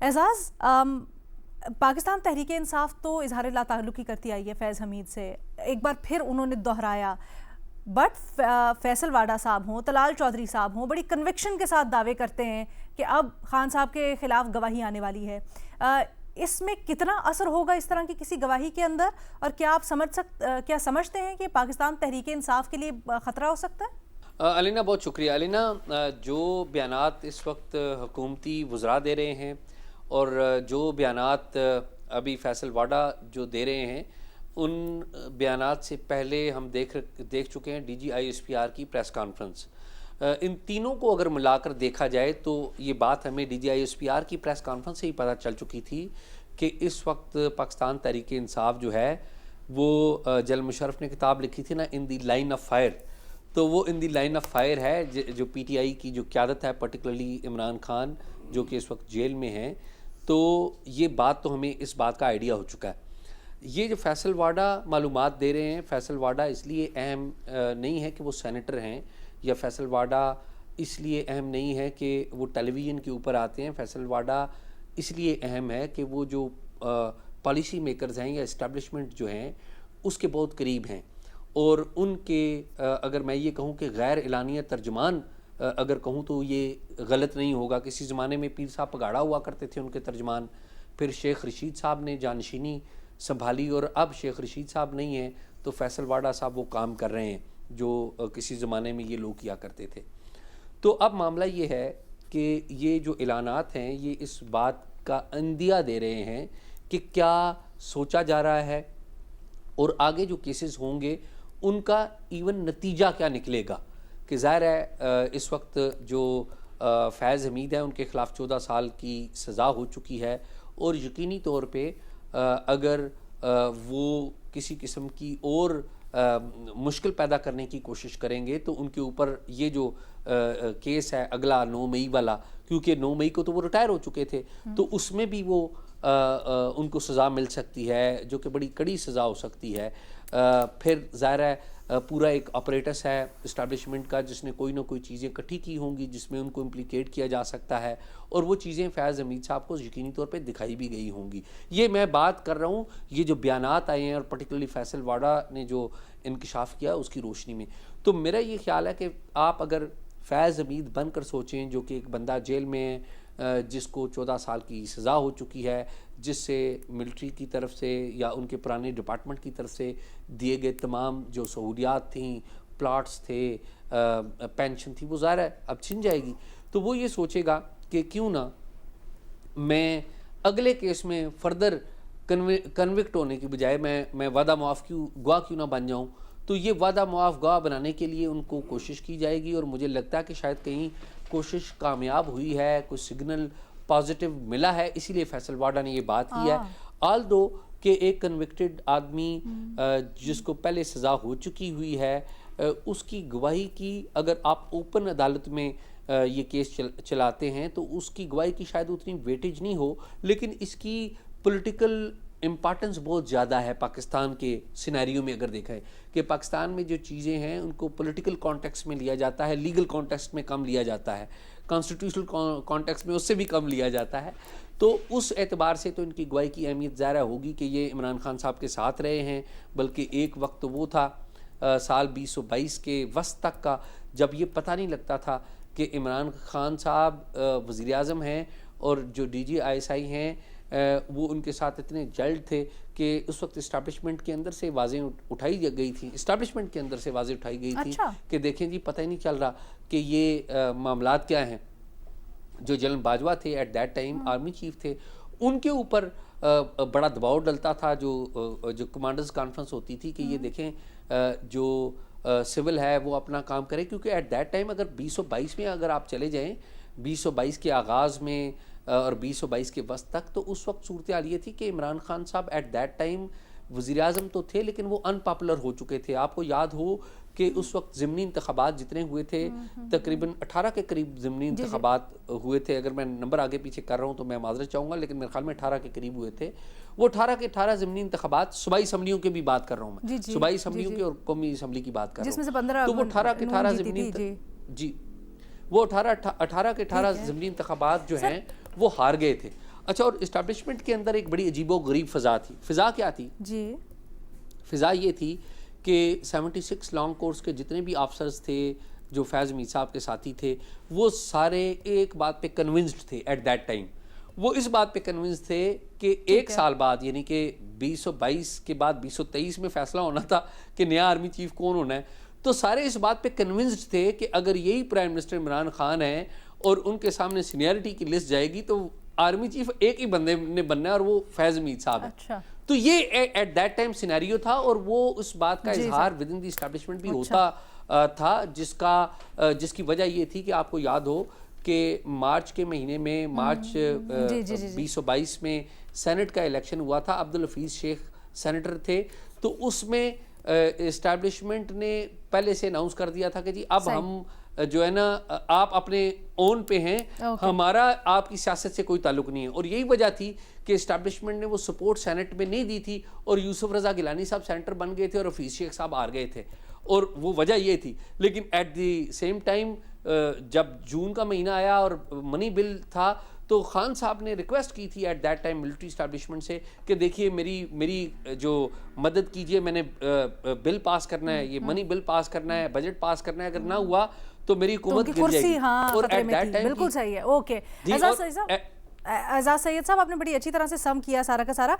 اعزاز، پاکستان تحریک انصاف تو اظہار لا تعلقی کرتی آئی ہے فیض حمید سے، ایک بار پھر انہوں نے دہرایا، بٹ فیصل واڈا صاحب ہوں، طلال چودھری صاحب ہوں، بڑی کنوکشن کے ساتھ دعوے کرتے ہیں کہ اب خان صاحب کے خلاف گواہی آنے والی ہے۔ اس میں کتنا اثر ہوگا اس طرح کی کسی گواہی کے اندر، اور کیا آپ کیا سمجھتے ہیں کہ پاکستان تحریک انصاف کے لیے خطرہ ہو سکتا ہے؟ علینا بہت شکریہ۔ علینا، جو بیانات اس وقت حکومتی وزراء دے رہے ہیں اور جو بیانات ابھی فیصل واڈا جو دے رہے ہیں، ان بیانات سے پہلے ہم دیکھ چکے ہیں D G I S P R کی پریس کانفرنس۔ ان تینوں کو اگر ملا کر دیکھا جائے تو یہ بات ہمیں D G I S P R کی پریس کانفرنس سے ہی پتہ چل چکی تھی کہ اس وقت پاکستان تحریک انصاف جو ہے وہ جنرل مشرف نے کتاب لکھی تھی نا، ان دی لائن آف فائر، تو وہ ان دی لائن آف فائر ہے جو پی ٹی آئی کی جو قیادت ہے، پرٹیکولرلی عمران خان جو کہ اس وقت جیل میں ہیں۔ تو یہ بات تو ہمیں اس بات کا آئیڈیا ہو چکا ہے۔ یہ جو فیصل واڈا معلومات دے رہے ہیں، فیصل واڈا اس لیے اہم نہیں ہے کہ وہ سینیٹر ہیں، یا فیصل واڈا اس لیے اہم نہیں ہے کہ وہ ٹیلی ویژن کے اوپر آتے ہیں۔ فیصل واڈا اس لیے اہم ہے کہ وہ جو پالیسی میکرز ہیں یا اسٹیبلشمنٹ جو ہیں اس کے بہت قریب ہیں، اور ان کے اگر میں یہ کہوں کہ غیر اعلانیہ ترجمان اگر کہوں تو یہ غلط نہیں ہوگا۔ کسی زمانے میں پیر صاحب پگاڑا ہوا کرتے تھے ان کے ترجمان، پھر شیخ رشید صاحب نے جانشینی سنبھالی اور اب شیخ رشید صاحب نہیں ہیں تو فیصل واڈا صاحب وہ کام کر رہے ہیں جو کسی زمانے میں یہ لوگ کیا کرتے تھے۔ تو اب معاملہ یہ ہے کہ یہ جو اعلانات ہیں یہ اس بات کا اندیا دے رہے ہیں کہ کیا سوچا جا رہا ہے اور آگے جو کیسز ہوں گے ان کا ایون نتیجہ کیا نکلے گا۔ کہ ظاہر ہے اس وقت جو فیض حمید ہیں ان کے خلاف 14 سال کی سزا ہو چکی ہے، اور یقینی طور پہ اگر وہ کسی قسم کی اور مشکل پیدا کرنے کی کوشش کریں گے تو ان کے اوپر یہ جو کیس ہے اگلا 9 مئی والا، کیونکہ 9 مئی کو تو وہ ریٹائر ہو چکے تھے، تو اس میں بھی وہ ان کو سزا مل سکتی ہے جو کہ بڑی کڑی سزا ہو سکتی ہے۔ پھر ظاہر ہے پورا ایک آپریٹس ہے اسٹیبلشمنٹ کا جس نے کوئی نہ کوئی چیزیں اکٹھی کی ہوں گی جس میں ان کو امپلیکیٹ کیا جا سکتا ہے، اور وہ چیزیں فیض حمید صاحب کو یقینی طور پہ دکھائی بھی گئی ہوں گی۔ یہ میں بات کر رہا ہوں یہ جو بیانات آئے ہیں اور پرٹیکولرلی فیصل واڈا نے جو انکشاف کیا اس کی روشنی میں، تو میرا یہ خیال ہے کہ آپ اگر فیض حمید بن کر سوچیں جو کہ ایک بندہ جیل میں ہے، جس کو 14 سال کی سزا ہو چکی ہے، جس سے ملٹری کی طرف سے یا ان کے پرانے ڈپارٹمنٹ کی طرف سے دیے گئے تمام جو سہولیات تھیں، پلاٹس تھے، پینشن تھی، وہ ظاہر ہے اب چھن جائے گی، تو وہ یہ سوچے گا کہ کیوں نہ میں اگلے کیس میں فردر کنوکٹ ہونے کی بجائے میں وعدہ معاف گواہ کیوں نہ بن جاؤں۔ تو یہ وعدہ معاف گواہ بنانے کے لیے ان کو کوشش کی جائے گی، اور مجھے لگتا ہے کہ شاید کہیں کوشش کامیاب ہوئی ہے، کوئی سگنل پازیٹیو ملا ہے، اسی لیے فیصل واڈا نے یہ بات کی ہے۔ آل دو کہ ایک کنوکٹڈ آدمی جس کو پہلے سزا ہو چکی ہوئی ہے اس کی گواہی کی اگر آپ اوپن عدالت میں یہ کیس چلاتے ہیں تو اس کی گواہی کی شاید اتنی ویٹیج نہیں ہو، لیکن اس کی پولیٹیکل امپارٹنس بہت زیادہ ہے پاکستان کے سینیریو میں۔ اگر دیکھا ہے کہ پاکستان میں جو چیزیں ہیں ان کو پولیٹیکل کانٹیکسٹ میں لیا جاتا ہے، لیگل کانٹیکسٹ میں کم لیا جاتا ہے، کانسٹیٹیوشنل کانٹیکسٹ میں اس سے بھی کم لیا جاتا ہے، تو اس اعتبار سے تو ان کی گواہی کی اہمیت ظاہر ہوگی کہ یہ عمران خان صاحب کے ساتھ رہے ہیں، بلکہ ایک وقت وہ تھا سال 2022 کے وسط تک کا جب یہ پتہ نہیں لگتا تھا کہ عمران خان صاحب وزیر اعظم ہیں اور جو D G I S I ہیں وہ ان کے ساتھ اتنے جلد تھے کہ اس وقت اسٹیبلشمنٹ کے اندر سے واضح اٹھائی گئی تھی، اسٹیبلشمنٹ کے اندر سے واضح اٹھائی گئی تھی کہ دیکھیں جی پتہ ہی نہیں چل رہا کہ یہ معاملات کیا ہیں۔ جو جنرل باجوہ تھے at that time army chief تھے، ان کے اوپر بڑا دباؤ ڈلتا تھا، جو کمانڈرز کانفرنس ہوتی تھی کہ یہ دیکھیں جو سول ہے وہ اپنا کام کرے، کیونکہ ایٹ دیٹ ٹائم اگر 2022 میں اگر آپ چلے جائیں 2022 کے آغاز میں اور 2022 کے وسط تک، تو اس وقت صورتحال یہ تھی کہ عمران خان صاحب ایٹ دیٹ ٹائم وزیر اعظم تو تھے لیکن وہ ان پاپولر ہو چکے تھے۔ آپ کو یاد ہو کہ اس وقت ضمنی انتخابات جتنے ہوئے تھے تقریباً 18 کے قریب ضمنی انتخابات ہوئے تھے، اگر میں نمبر آگے پیچھے کر رہا ہوں تو میں معذرت چاہوں گا، لیکن میرے خیال میں 18 کے قریب ہوئے تھے۔ وہ 18 کے 18 ضمنی انتخابات صوبائی اسمبلیوں کے بھی بات کر رہا ہوں میں، صوبائی اسمبلیوں کے اور قومی اسمبلی کی بات کر رہا ہوں، تو وہ 18 کے 18 ضمنی جی وہ 18 کے 18 ضمنی انتخابات جو ہیں وہ ہار گئے تھے۔ اچھا، اور اسٹیبلشمنٹ کے اندر ایک بڑی عجیب و غریب فضا تھی. فضا کیا تھی؟ جی فضا یہ تھی کہ 76 لانگ کورس کے جتنے بھی آفسرز تھے جو فیض حمید صاحب کے ساتھی تھے، وہ سارے ایک بات پہ کنونسڈ تھے ایٹ دیٹ ٹائم. وہ اس بات پہ کنونس تھے کہ ایک سال بعد، یعنی کہ 2022 کے بعد 2023 میں فیصلہ ہونا تھا کہ نیا آرمی چیف کون ہونا ہے. تو سارے اس بات پہ کنونسڈ تھے کہ اگر یہی پرائم منسٹر عمران خان ہیں اور ان کے سامنے سینئرٹی کی لسٹ جائے گی تو آرمی چیف ایک ہی بندے نے بننا ہے اور وہ فیض حمید صاحب ہے. اچھا تو یہ ایٹ دیٹ ٹائم سینیریو تھا، اور وہ اس بات کا اظہار ود ان دی اسٹیبلشمنٹ بھی ہوتا تھا، جس کی وجہ یہ تھی کہ آپ کو یاد ہو کہ مارچ کے مہینے میں، مارچ 2022 میں سینٹ کا الیکشن ہوا تھا. عبدالحفیظ شیخ سینیٹر تھے، تو اس میں اسٹیبلشمنٹ نے پہلے سے اناؤنس کر دیا تھا کہ جی اب ہم جو ہے نا آپ اپنے اون پہ ہیں، ہمارا آپ کی سیاست سے کوئی تعلق نہیں ہے. اور یہی وجہ تھی کہ اسٹیبلشمنٹ نے وہ سپورٹ سینٹ میں نہیں دی تھی، اور یوسف رضا گیلانی صاحب سینٹر بن گئے تھے اور حفیظ شیخ صاحب ہار گئے تھے، اور وہ وجہ یہ تھی. لیکن ایٹ دی سیم ٹائم جب جون کا مہینہ آیا اور منی بل تھا، تو خان صاحب نے ریکویسٹ کی تھی at that time military establishment سے کہ دیکھیے میری جو مدد کیجئے، میں نے بل پاس کرنا ہے، یہ منی بل پاس کرنا ہے، بجٹ پاس کرنا ہے، اگر نہ ہوا تو میری حکومت گر جائے گی. اور ایٹ دیٹ ٹائم بالکل صحیح ہے. اوکے اعزاز سید صاحب، آپ نے بڑی اچھی طرح سے سم کیا سارا کا سارا.